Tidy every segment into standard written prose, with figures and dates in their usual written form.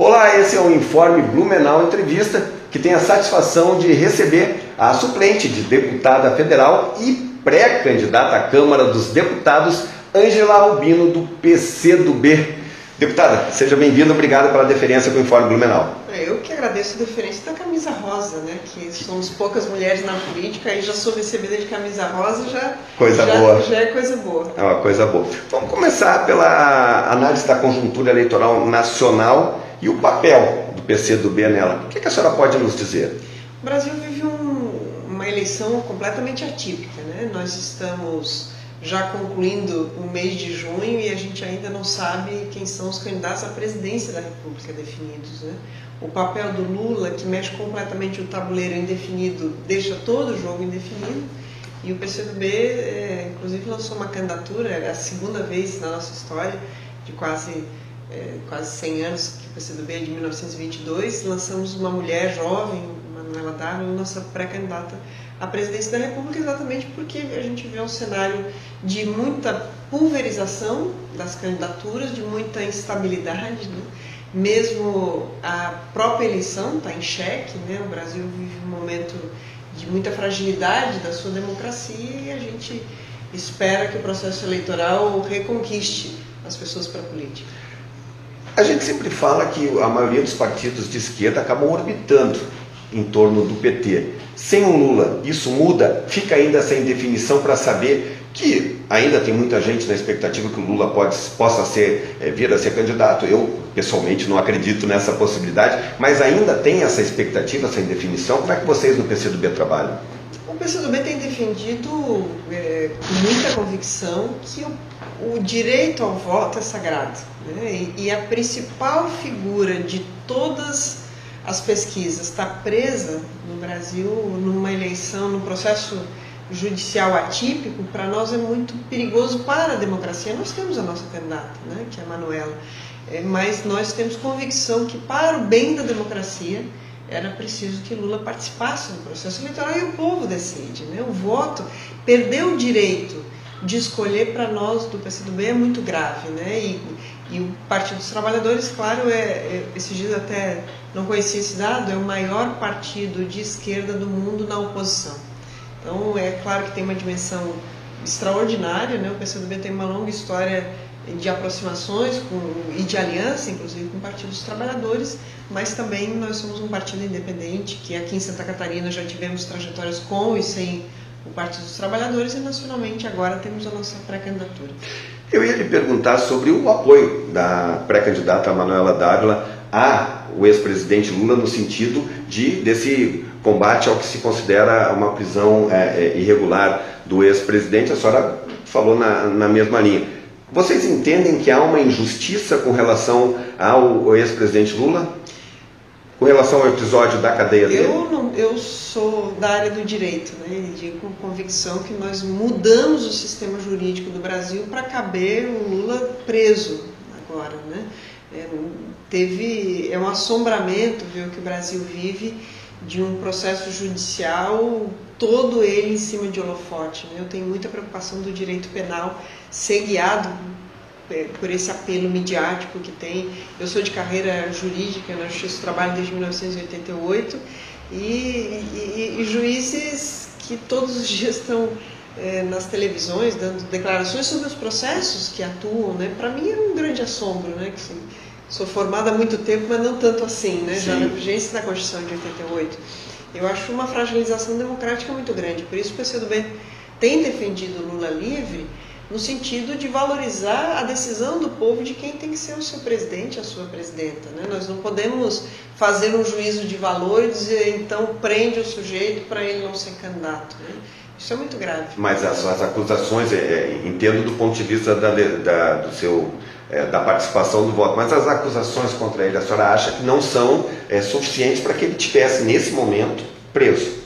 Olá, esse é o Informe Blumenau Entrevista, que tem a satisfação de receber a suplente de deputada federal e pré-candidata à Câmara dos Deputados, Ângela Albino, do PCdoB. Deputada, seja bem-vinda, obrigado pela deferência com o Informe Blumenau. Eu que agradeço a deferência da camisa rosa, né? Que somos poucas mulheres na política e já sou recebida de camisa rosa, já é coisa boa. É uma coisa boa. Vamos começar pela análise da conjuntura eleitoral nacional e o papel do PCdoB nela. O que a senhora pode nos dizer? O Brasil vive uma eleição completamente atípica, né? Nós estamos já concluindo o mês de junho e a gente ainda não sabe quem são os candidatos à presidência da República definidos, né? O papel do Lula, que mexe completamente o tabuleiro indefinido, deixa todo o jogo indefinido. E o PCdoB, inclusive, lançou uma candidatura, é a segunda vez na nossa história, de quase 100 anos, que o PCdoB é de 1922, lançamos uma mulher jovem, Manuela Dávila, nossa pré-candidata à presidência da República, exatamente porque a gente vê um cenário de muita pulverização das candidaturas, de muita instabilidade, né? Mesmo a própria eleição está em xeque, né? O Brasil vive um momento de muita fragilidade da sua democracia e a gente espera que o processo eleitoral reconquiste as pessoas para a política. A gente sempre fala que a maioria dos partidos de esquerda acabam orbitando em torno do PT. Sem o Lula, isso muda? Fica ainda essa indefinição para saber que ainda tem muita gente na expectativa que o Lula possa vir a ser candidato. Eu, pessoalmente, não acredito nessa possibilidade, mas ainda tem essa expectativa, essa indefinição. Como é que vocês no PCdoB trabalham? O PCdoB tem defendido com muita convicção que o direito ao voto é sagrado, né? E a principal figura de todas as pesquisas está presa no Brasil numa eleição, num processo judicial atípico. Para nós é muito perigoso para a democracia. Nós temos a nossa candidata, né, que é a Manuela, mas nós temos convicção que para o bem da democracia era preciso que Lula participasse do processo eleitoral e o povo decide, né? O voto, perder o direito de escolher para nós do PCdoB é muito grave, né? E o Partido dos Trabalhadores, claro, esses dias até não conhecia esse dado, é o maior partido de esquerda do mundo na oposição. Então, é claro que tem uma dimensão extraordinária, né? O PCdoB tem uma longa história de aproximações e de aliança, inclusive, com o Partido dos Trabalhadores, mas também nós somos um partido independente, que aqui em Santa Catarina já tivemos trajetórias com e sem o Partido dos Trabalhadores e nacionalmente agora temos a nossa pré-candidatura. Eu ia lhe perguntar sobre o apoio da pré-candidata Manuela Dávila ao ex-presidente Lula no sentido desse combate ao que se considera uma prisão irregular do ex-presidente. A senhora falou na mesma linha. Vocês entendem que há uma injustiça com relação ao ex-presidente Lula? Com relação ao episódio da cadeia dele? Eu sou da área do direito, né? E digo com convicção que nós mudamos o sistema jurídico do Brasil para caber o Lula preso agora, né? É um assombramento ver o que o Brasil vive de um processo judicial, todo ele em cima de holofote, né? Eu tenho muita preocupação do direito penal ser guiado por esse apelo midiático que tem. Eu sou de carreira jurídica na Justiça do Trabalho desde 1988 e juízes que todos os dias estão nas televisões dando declarações sobre os processos que atuam, né? Para mim é um grande assombro, né? Que, assim, sou formada há muito tempo, mas não tanto assim, né? Já na vigência da Constituição de 88. Eu acho uma fragilização democrática muito grande. Por isso o PCdoB tem defendido o Lula livre no sentido de valorizar a decisão do povo de quem tem que ser o seu presidente, a sua presidenta, né? Nós não podemos fazer um juízo de valor e dizer, então, prende o sujeito para ele não ser candidato, né? Isso é muito grave. Mas as acusações, entendo do ponto de vista da participação do voto, mas as acusações contra ele, a senhora acha que não são suficientes para que ele estivesse, nesse momento, preso?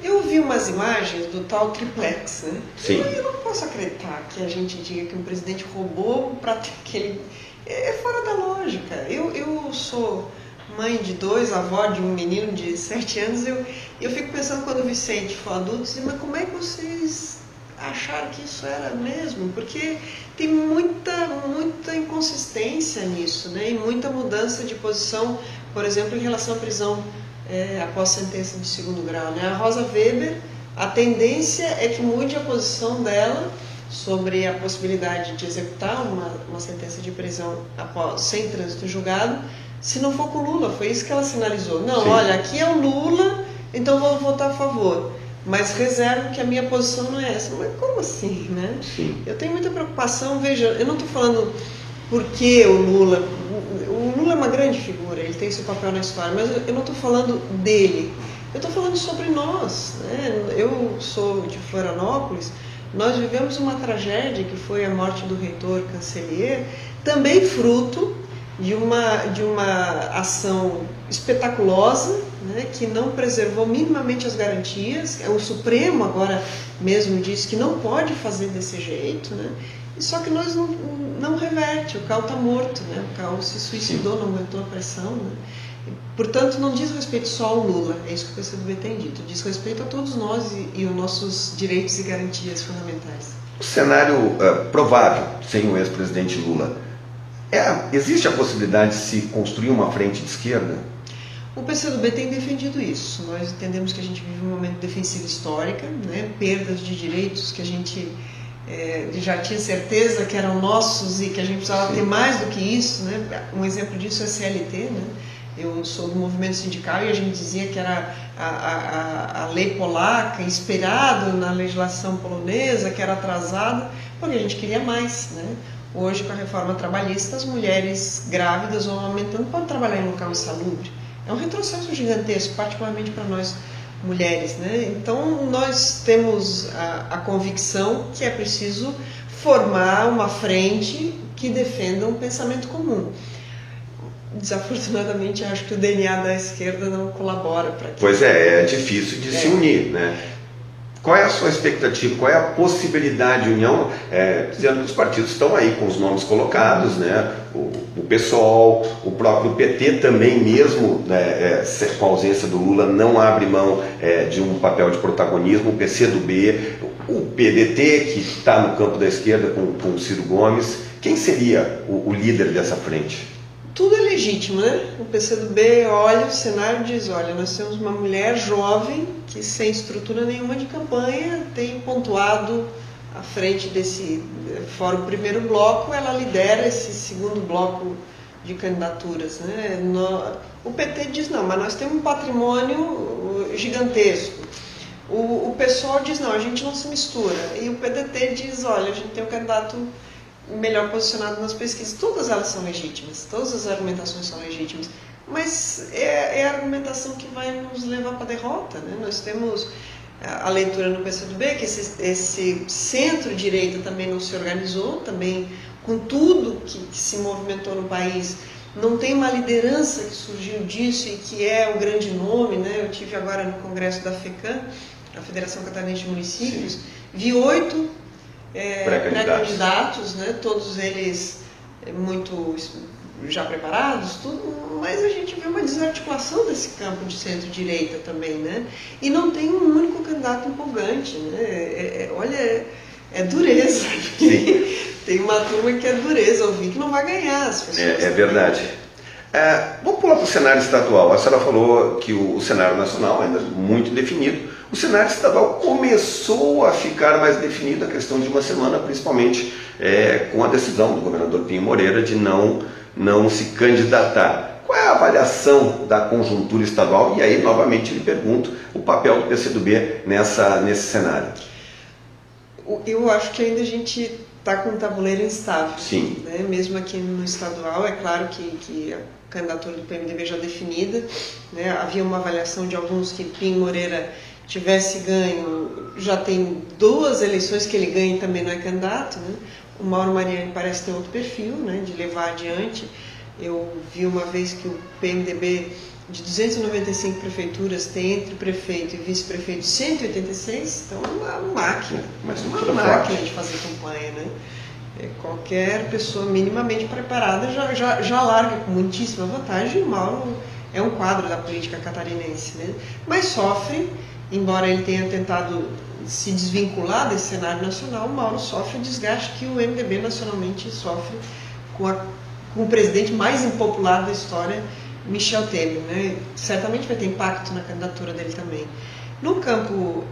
Eu vi umas imagens do tal triplex, né? Sim. Eu não posso acreditar que a gente diga que um presidente roubou para ter aquele... É fora da lógica. Eu sou mãe de 2, avó de um menino de 7 anos, eu fico pensando quando o Vicente for adulto, mas como é que vocês achar que isso era mesmo, porque tem muita inconsistência nisso, né? E muita mudança de posição, por exemplo, em relação à prisão após sentença de segundo grau, né? A Rosa Weber, a tendência é que mude a posição dela sobre a possibilidade de executar uma sentença de prisão sem trânsito julgado, se não for com Lula. Foi isso que ela sinalizou. Não, sim, olha, aqui é o Lula, então vou votar a favor, mas reservo que a minha posição não é essa. Mas como assim, né? Sim. Eu tenho muita preocupação, veja, eu não estou falando porque o Lula é uma grande figura, ele tem seu papel na história, mas eu não estou falando dele, eu estou falando sobre nós, né? Eu sou de Florianópolis, nós vivemos uma tragédia que foi a morte do reitor Cancellier, também fruto de uma ação espetaculosa, né, que não preservou minimamente as garantias. O Supremo agora mesmo disse que não pode fazer desse jeito, né? Só que nós não reverte, o CAU está morto, né? O CAU se suicidou, não aguentou a pressão, né? Portanto, não diz respeito só ao Lula, é isso que o PCdoB tem dito, diz respeito a todos nós e os nossos direitos e garantias fundamentais. O cenário provável, sem o ex-presidente Lula, existe a possibilidade de se construir uma frente de esquerda? O PCdoB tem defendido isso. Nós entendemos que a gente vive um momento defensivo histórico, né? Perdas de direitos que a gente já tinha certeza que eram nossos e que a gente precisava ter mais do que isso, né? Um exemplo disso é a CLT, né? Eu sou do movimento sindical e a gente dizia que era a lei polaca, inspirado na legislação polonesa, que era atrasada, porque a gente queria mais, né? Hoje, com a reforma trabalhista, as mulheres grávidas vão aumentando, podem trabalhar em local insalubre. É um retrocesso gigantesco, particularmente para nós mulheres, né? Então, nós temos a convicção que é preciso formar uma frente que defenda um pensamento comum. Desafortunadamente, acho que o DNA da esquerda não colabora para isso. Pois é difícil de se unir, né? Qual é a sua expectativa? Qual é a possibilidade de união? Dizendo que os partidos estão aí com os nomes colocados, né? O PSOL, o próprio PT também, mesmo com a ausência do Lula, não abre mão de um papel de protagonismo. O PCdoB, o PDT, que está no campo da esquerda com o Ciro Gomes. Quem seria o líder dessa frente? Tudo é legítimo, né? O PCdoB olha o cenário e diz, olha, nós temos uma mulher jovem que sem estrutura nenhuma de campanha tem pontuado à frente desse, fora o primeiro bloco, ela lidera esse segundo bloco de candidaturas, né? O PT diz, não, mas nós temos um patrimônio gigantesco. O PSOL diz, não, a gente não se mistura. E o PDT diz, olha, a gente tem um candidato melhor posicionado nas pesquisas. Todas elas são legítimas, todas as argumentações são legítimas, mas é a argumentação que vai nos levar para a derrota, né? Nós temos a leitura no PCdoB que esse centro-direita também não se organizou, também com tudo que se movimentou no país, não tem uma liderança que surgiu disso e que é o grande nome, né? Eu tive agora no congresso da FECAM, a Federação Catarinense de Municípios, sim, vi 8 pré-candidatos, né? Todos eles muito já preparados, tudo, mas a gente vê uma desarticulação desse campo de centro-direita também, né? E não tem um único candidato empolgante, né? Olha, é dureza. Tem uma turma que é dureza, ouvir que não vai ganhar. As pessoas é verdade. Vamos pular para o cenário estadual. A senhora falou que o cenário nacional ainda é muito definido. O cenário estadual começou a ficar mais definido a questão de uma semana, principalmente com a decisão do governador Pinho Moreira de não se candidatar. Qual é a avaliação da conjuntura estadual? E aí, novamente, lhe pergunto o papel do PCdoB nesse cenário. Eu acho que ainda a gente está com um tabuleiro instável. Sim. Né? Mesmo aqui no estadual, é claro que a candidatura do PMDB já definida, né? Havia uma avaliação de alguns que Pinho Moreira tivesse ganho, já tem 2 eleições que ele ganha e também não é candidato, né? O Mauro Mariani parece ter outro perfil, né, de levar adiante. Eu vi uma vez que o PMDB, de 295 prefeituras, tem entre prefeito e vice-prefeito 186, então é uma máquina, de fazer campanha, né? Qualquer pessoa minimamente preparada já larga com muitíssima vantagem. O Mauro é um quadro da política catarinense, né? Mas sofre, embora ele tenha tentado se desvincular desse cenário nacional, o Mauro sofre o desgaste que o MDB nacionalmente sofre com o presidente mais impopular da história, Michel Temer, né? Certamente vai ter impacto na candidatura dele também. No campo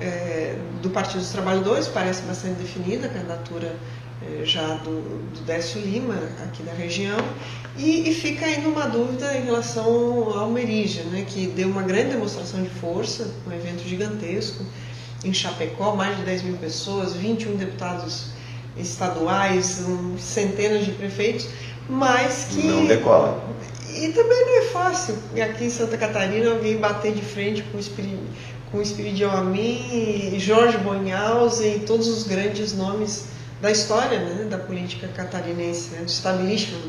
do Partido dos Trabalhadores, parece bastante definida a candidatura já do Décio Lima, aqui da região, e fica ainda uma dúvida em relação ao Merizia, né, que deu uma grande demonstração de força, um evento gigantesco, em Chapecó, mais de 10 mil pessoas, 21 deputados estaduais, centenas de prefeitos, mas que... Não decola. E também não é fácil, aqui em Santa Catarina, alguém bater de frente com o Espírito Amin, Jorge Bonhausen e todos os grandes nomes da história, né, da política catarinense, né, do establishment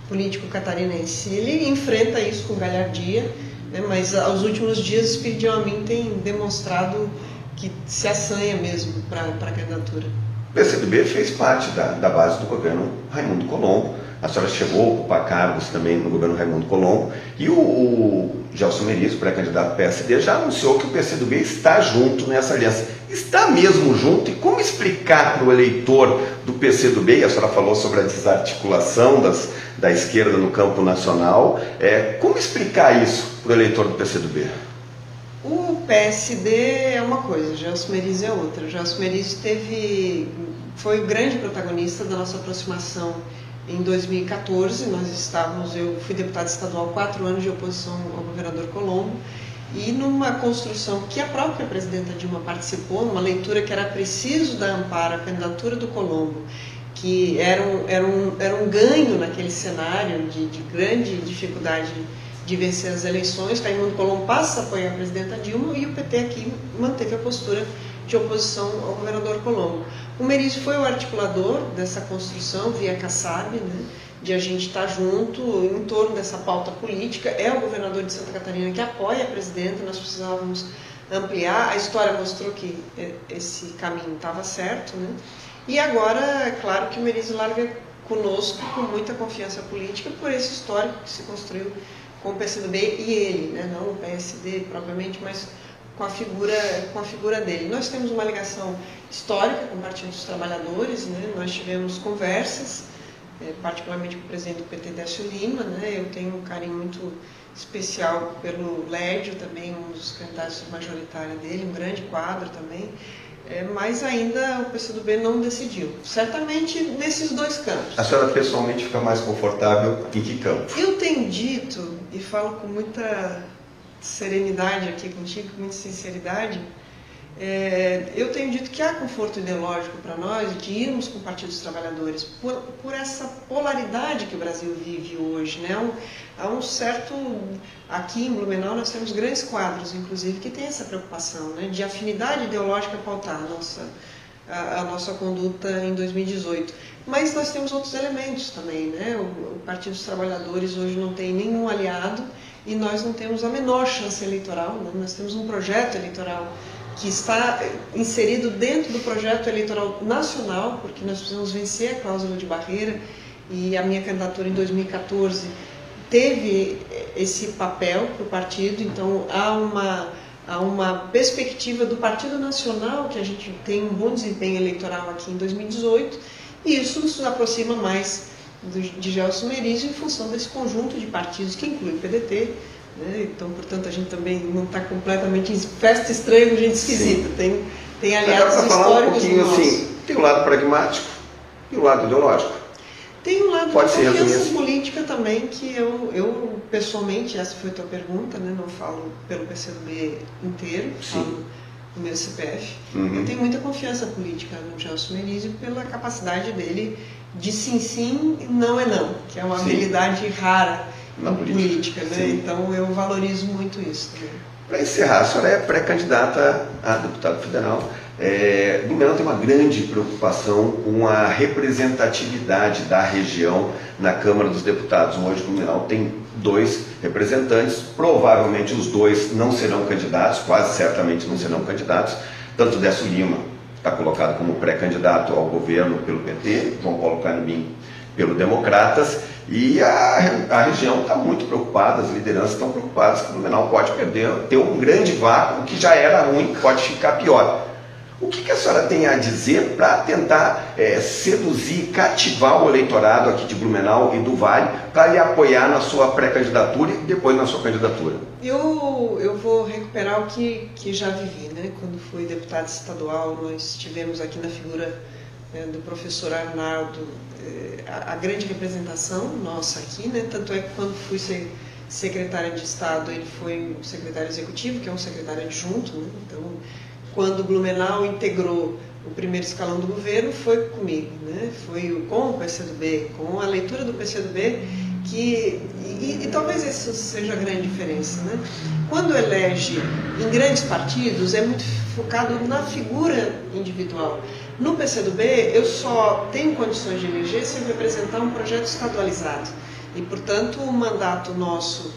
político catarinense. Ele enfrenta isso com galhardia, né, mas aos últimos dias o Espírito Amin tem demonstrado que se assanha mesmo para a candidatura. O PCdoB fez parte da base do governo Raimundo Colombo. A senhora chegou a ocupar cargos também no governo Raimundo Colombo. E o Gelson Merizia, pré-candidato do PSD, já anunciou que o PCdoB está junto nessa aliança. Está mesmo junto? E como explicar para o eleitor do PCdoB, e a senhora falou sobre a desarticulação da esquerda no campo nacional, como explicar isso para o eleitor do PCdoB? O PSD é uma coisa, o Gelson Merizia é outra. O Gelson Merizia foi o grande protagonista da nossa aproximação em 2014. Eu fui deputada estadual 4 anos de oposição ao governador Colombo, e numa construção que a própria presidenta Dilma participou, numa leitura que era preciso dar amparo à candidatura do Colombo, que era um ganho naquele cenário de grande dificuldade de vencer as eleições. Raimundo Colombo passa a apoiar a presidenta Dilma e o PT aqui manteve a postura de oposição ao governador Colombo. O Merizia foi o articulador dessa construção via Kassab, né, de a gente estar junto em torno dessa pauta política. É o governador de Santa Catarina que apoia a presidenta, nós precisávamos ampliar. A história mostrou que esse caminho estava certo, né? E agora, é claro que o Merizia larga conosco com muita confiança política por esse histórico que se construiu com o PCdoB e ele, né? Não o PSD propriamente, mas com a figura dele. Nós temos uma ligação histórica com o Partido dos Trabalhadores, né? Nós tivemos conversas, particularmente com o presidente do PT, Décio Lima, né? Eu tenho um carinho muito especial pelo Lédio, também um dos candidatos majoritários dele, um grande quadro também, mas ainda o PCdoB não decidiu. Certamente nesses dois campos. A senhora pessoalmente fica mais confortável em que campo? Eu tenho dito, e falo com muita serenidade aqui contigo, com muita sinceridade, eu tenho dito que há conforto ideológico para nós de irmos com o Partido dos Trabalhadores por essa polaridade que o Brasil vive hoje, né? Há um certo... Aqui em Blumenau nós temos grandes quadros, inclusive, que têm essa preocupação, né, de afinidade ideológica pautar a nossa conduta em 2018. Mas nós temos outros elementos também, né? O Partido dos Trabalhadores hoje não tem nenhum aliado e nós não temos a menor chance eleitoral, né? Nós temos um projeto eleitoral que está inserido dentro do projeto eleitoral nacional, porque nós precisamos vencer a cláusula de barreira, e a minha candidatura em 2014 teve esse papel para o partido. Então há uma perspectiva do Partido Nacional que a gente tem um bom desempenho eleitoral aqui em 2018, e isso nos aproxima mais de Gelson Merizia em função desse conjunto de partidos que inclui o PDT, né? Então, portanto, a gente também não está completamente em festa estranha com gente esquisita, tem aliados históricos. Falar um pouquinho assim, tem o lado pragmático e o lado ideológico. Tem um lado de confiança política também, que eu pessoalmente, essa foi a tua pergunta, né? Não falo pelo PCdoB inteiro, falo do meu CPF. Eu tenho muita confiança política no Gelson Merizia pela capacidade dele de sim e não é não, que é uma habilidade rara na política, né? Então eu valorizo muito isso também. Para encerrar, a senhora é pré-candidata a deputado federal. Blumenau tem uma grande preocupação com a representatividade da região na Câmara dos Deputados. Hoje, Blumenau tem 2 representantes, provavelmente os 2 não serão candidatos, quase certamente não serão candidatos. Tanto Décio Lima está colocado como pré-candidato ao governo pelo PT, João Paulo Carnebim pelo Democratas, e a região está muito preocupada, as lideranças estão preocupadas que o Blumenau pode ter um grande vácuo, que já era ruim, pode ficar pior. O que a senhora tem a dizer para tentar seduzir, cativar o eleitorado aqui de Blumenau e do Vale para lhe apoiar na sua pré-candidatura e depois na sua candidatura? Eu vou recuperar o que já vivi, né? Quando fui deputada estadual, nós tivemos aqui na figura do professor Arnaldo a grande representação nossa aqui, né? Tanto é que quando fui secretária de Estado, ele foi o secretário executivo, que é um secretário adjunto, né? Então, quando Blumenau integrou o primeiro escalão do governo, foi comigo, né? Foi com o PCdoB, com a leitura do PCdoB, e talvez essa seja a grande diferença, né? Quando elege em grandes partidos, é muito focado na figura individual. No PCdoB, eu só tenho condições de eleger se eu representar um projeto estadualizado. E, portanto, o mandato nosso,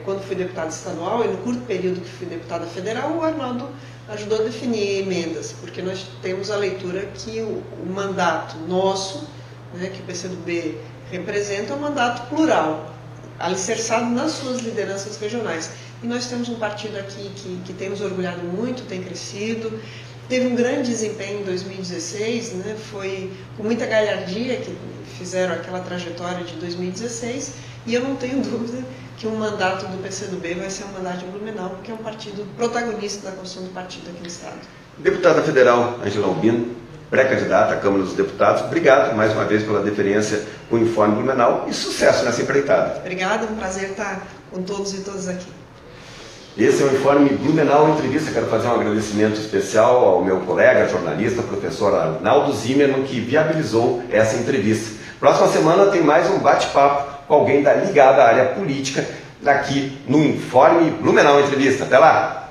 quando fui deputada estadual e no curto período que fui deputada federal, o Arnaldo ajudou a definir emendas, porque nós temos a leitura que o mandato nosso, né, que o PCdoB representa, é um mandato plural, alicerçado nas suas lideranças regionais. E nós temos um partido aqui que tem nos orgulhado muito, tem crescido, teve um grande desempenho em 2016, né, foi com muita galhardia que fizeram aquela trajetória de 2016, e eu não tenho dúvida que um mandato do PCdoB vai ser um mandato de Blumenau, porque é um partido protagonista da construção do partido aqui no Estado. Deputada federal Ângela Albino, pré-candidata à Câmara dos Deputados, obrigado mais uma vez pela deferência com o Informe Blumenau e sucesso nessa empreitada. Obrigada, é um prazer estar com todos e todas aqui. Esse é o Informe Blumenau Entrevista. Quero fazer um agradecimento especial ao meu colega, jornalista, professor Arnaldo Zimmermann, que viabilizou essa entrevista. Próxima semana tem mais um bate-papo com alguém ligado à área política, aqui no Informe Blumenau Entrevista. Até lá!